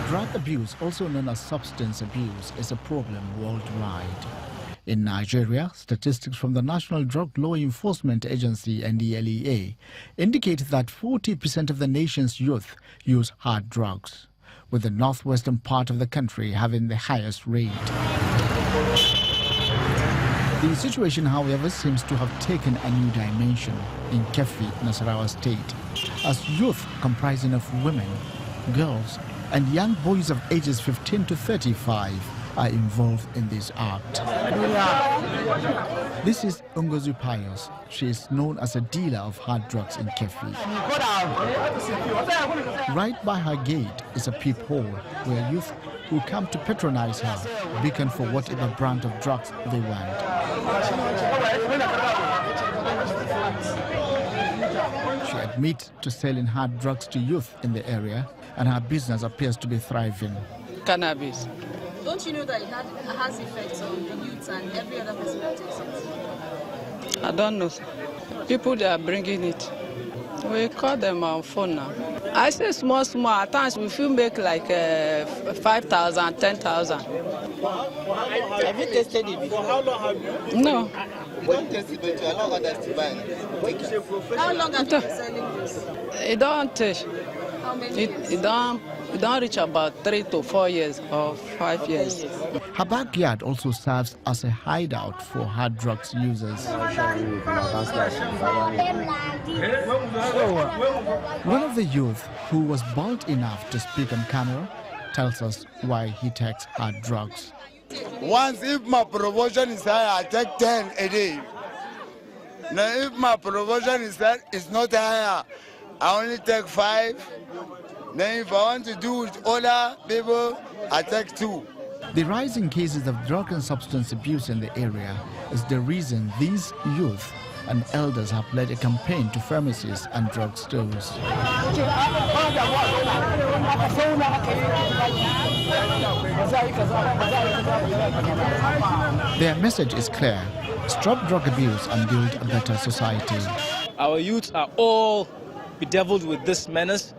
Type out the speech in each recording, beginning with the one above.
Drug abuse, also known as substance abuse, is a problem worldwide. In Nigeria, statistics from the National Drug Law Enforcement Agency, NDLEA, indicate that 40% of the nation's youth use hard drugs, with the northwestern part of the country having the highest rate. The situation, however, seems to have taken a new dimension in Kefi, Nasarawa State, as youth comprising of women, girls, and young boys of ages 15 to 35 are involved in this act. This is Ungozu Pius. She is known as a dealer of hard drugs in Kefi. Right by her gate is a peephole where youth who come to patronize her beacon for whatever brand of drugs they want. She admits to selling hard drugs to youth in the area, and her business appears to be thriving. Cannabis. Don't you know that it has effects on the youth and every other person that takes it? I don't know. People that are bringing it, we call them on phone now. I say small. At times we feel make like 5,000, 10,000. Have you tested it before? How long have you? No. You don't test it, but you allow others to buy it. How long have you been selling this? It don't take. How many years? It don't reach about 3 to 4 years or 5 years. Her backyard also serves as a hideout for hard drugs users. One of the youth who was bold enough to speak on camera tells us why he takes hard drugs. Once if my promotion is high, I take 10 a day. Now if my promotion is not higher, I only take 5. Then if I want to do with other people, I take 2. The rise in cases of drug and substance abuse in the area is the reason these youth and elders have led a campaign to pharmacies and drug stores. Their message is clear: stop drug abuse and build a better society. Our youth are all bedeviled with this menace,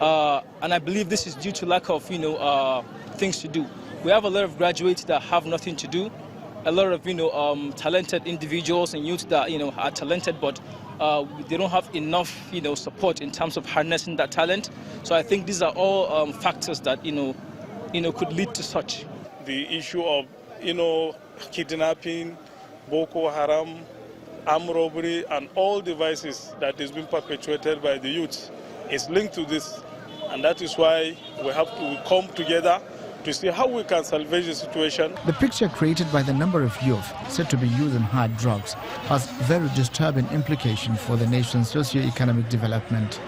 and I believe this is due to lack of, things to do. We have a lot of graduates that have nothing to do, a lot of, talented individuals and youth that, are talented, but they don't have enough, support in terms of harnessing that talent. So I think these are all factors that, could lead to such. The issue of, kidnapping, Boko Haram, armed robbery, and all the vices that is being perpetuated by the youth is linked to this. And that is why we have to come together to see how we can salvage the situation. The picture created by the number of youth said to be using hard drugs has very disturbing implications for the nation's socio-economic development.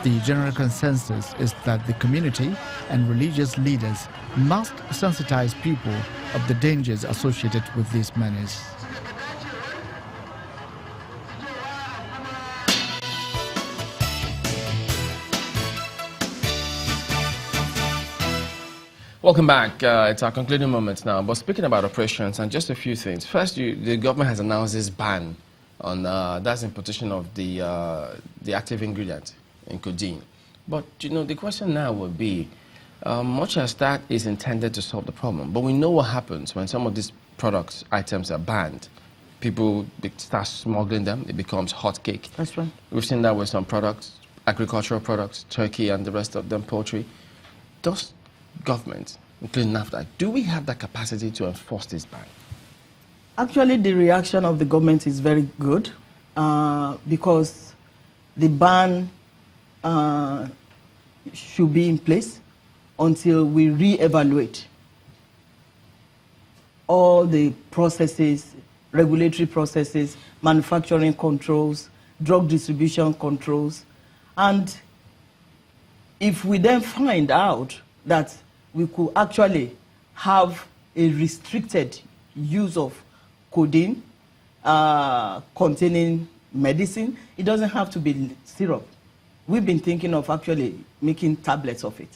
The general consensus is that the community and religious leaders must sensitize people of the dangers associated with this menace. Welcome back. It's our concluding moments now. But speaking about operations and just a few things. First, the government has announced this ban on that's importation of the active ingredient in codeine. But the question now would be, much as that is intended to solve the problem, but we know what happens when some of these items are banned. People start smuggling them. It becomes hot cake. That's right. We've seen that with some products, agricultural products, turkey and the rest of them, poultry. Does government, including NAFDAC, do we have the capacity to enforce this ban? Actually, the reaction of the government is very good because the ban should be in place until we re-evaluate all the processes, regulatory processes, manufacturing controls, drug distribution controls. And if we then find out that we could actually have a restricted use of codeine containing medicine, it doesn't have to be syrup. We've been thinking of actually making tablets of it,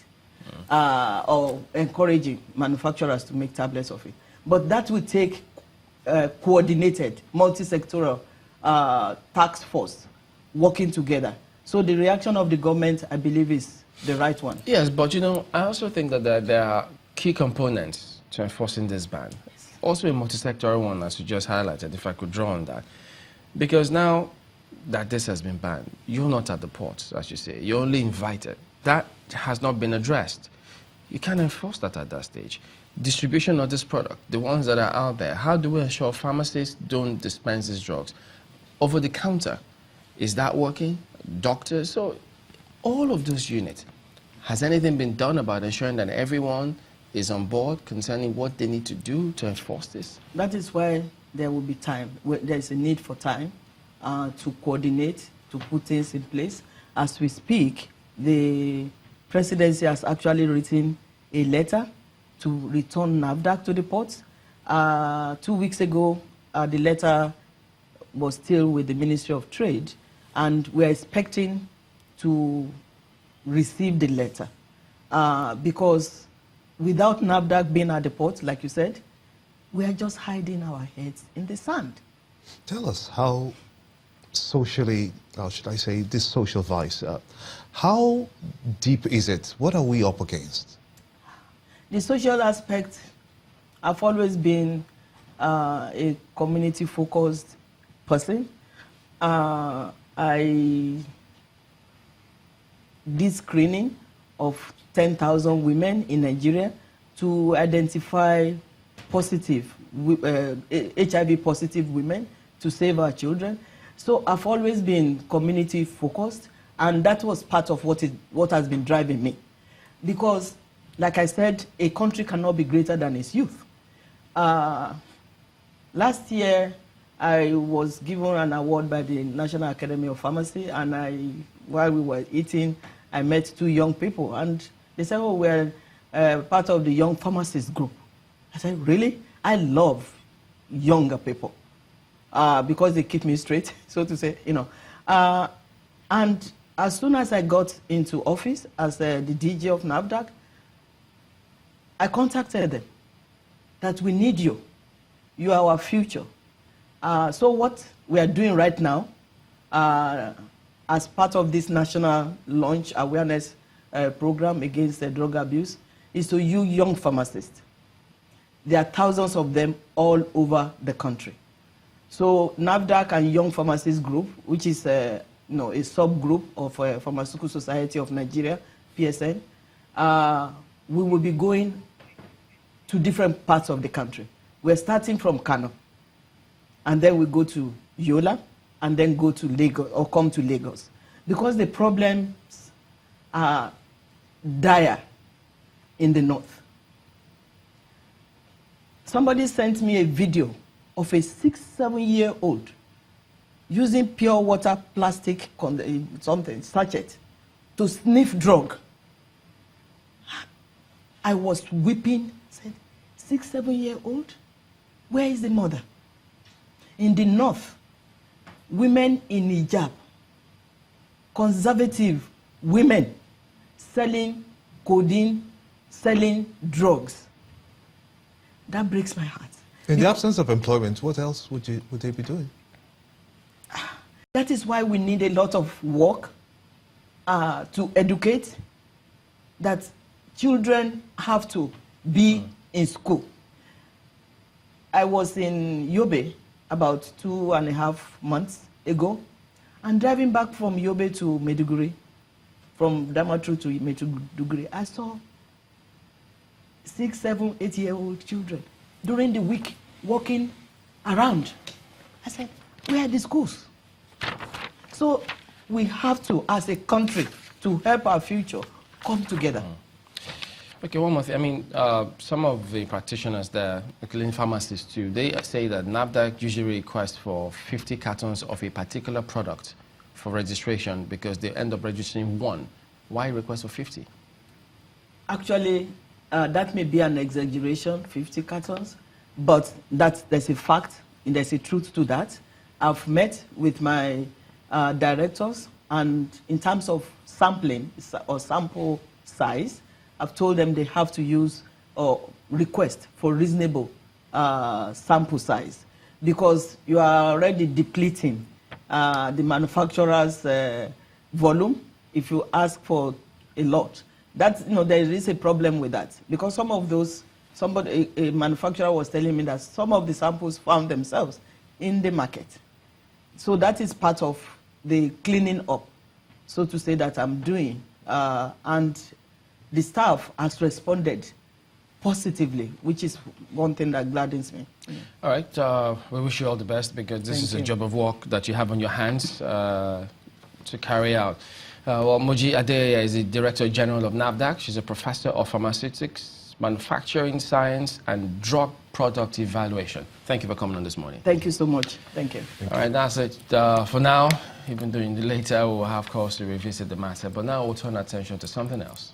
or encouraging manufacturers to make tablets of it. But that will take coordinated, multi-sectoral task force working together So the reaction of the government, I believe, is the right one. Yes, but you know, I also think that there are key components to enforcing this ban. Also a multi-sectoral one, as you just highlighted, if I could draw on that. Because now that this has been banned, you're not at the port, as you say. You're only invited. That has not been addressed. You can't enforce that at that stage. Distribution of this product, the ones that are out there, how do we ensure pharmacists don't dispense these drugs? Over the counter, is that working? Doctors, so all of those units. Has anything been done about ensuring that everyone is on board concerning what they need to do to enforce this? That is why there will be time. There's a need for time to coordinate, to put things in place. As we speak, the presidency has actually written a letter to return NAFDAC to the ports. 2 weeks ago, the letter was still with the Ministry of Trade, and we're expecting to receive the letter because without NAFDAC being at the port, like you said, we are just hiding our heads in the sand. Tell us how socially, or should I say, this social vice, how deep is it? What are we up against? The social aspect, I've always been a community-focused person. I did screening of 10,000 women in Nigeria to identify positive, HIV positive women to save our children. So I've always been community focused, and that was part of what has been driving me. Because, like I said, a country cannot be greater than its youth. Last year, I was given an award by the National Academy of Pharmacy, and while we were eating, I met 2 young people, and they said, oh, we're part of the young pharmacist group. I said, really? I love younger people because they keep me straight, so to say, you know. And as soon as I got into office as the DG of NAFDAC, I contacted them that we need you. You are our future. So what we are doing right now, as part of this national launch awareness program against drug abuse, is to you young pharmacists. There are thousands of them all over the country. So NAFDAC and Young Pharmacists Group, which is a subgroup of Pharmaceutical Society of Nigeria, PSN, we will be going to different parts of the country. We're starting from Kano, and then we go to Yola, and then go to Lagos, or come to Lagos. Because the problems are dire in the north. Somebody sent me a video of a 6-7-year-old using pure water plastic sachet to sniff drug. I was weeping, said, 6-7-year-old? Where is the mother? In the north, women in hijab, conservative women selling codeine, selling drugs. That breaks my heart. In the absence of employment, what else would they be doing? That is why we need a lot of work to educate, that children have to be in school. I was in Yobe about 2.5 months ago, and driving back from Yobe to Maiduguri, from Damaturu to Maiduguri, I saw 6, 7, 8-year-old children during the week walking around. I said, where are the schools? So we have to, as a country, to help our future, come together. Okay, one more thing. I mean, some of the practitioners there, including pharmacists too, they say that NAFDAC usually requests for 50 cartons of a particular product for registration because they end up registering 1. Why request for 50? Actually, that may be an exaggeration, 50 cartons, but there's a fact and there's a truth to that. I've met with my directors, and in terms of sampling or sample size, I've told them they have to use or request for reasonable sample size, because you are already depleting the manufacturer's volume, if you ask for a lot, that, there is a problem with that. Because some of those, a manufacturer was telling me that some of the samples found themselves in the market. So that is part of the cleaning up, so to say, that I'm doing. And the staff has responded positively, which is one thing that gladdens me. All right, we wish you all the best, because this is a job of work that you have on your hands to carry out. Well, Moji Adeyeye is the Director General of NAFDAC. She's a Professor of Pharmaceutics, Manufacturing Science, and Drug Product Evaluation. Thank you for coming on this morning. Thank you so much. Thank you. All right, that's it for now. Even though later we'll have, of course, to revisit the matter. But now we'll turn our attention to something else.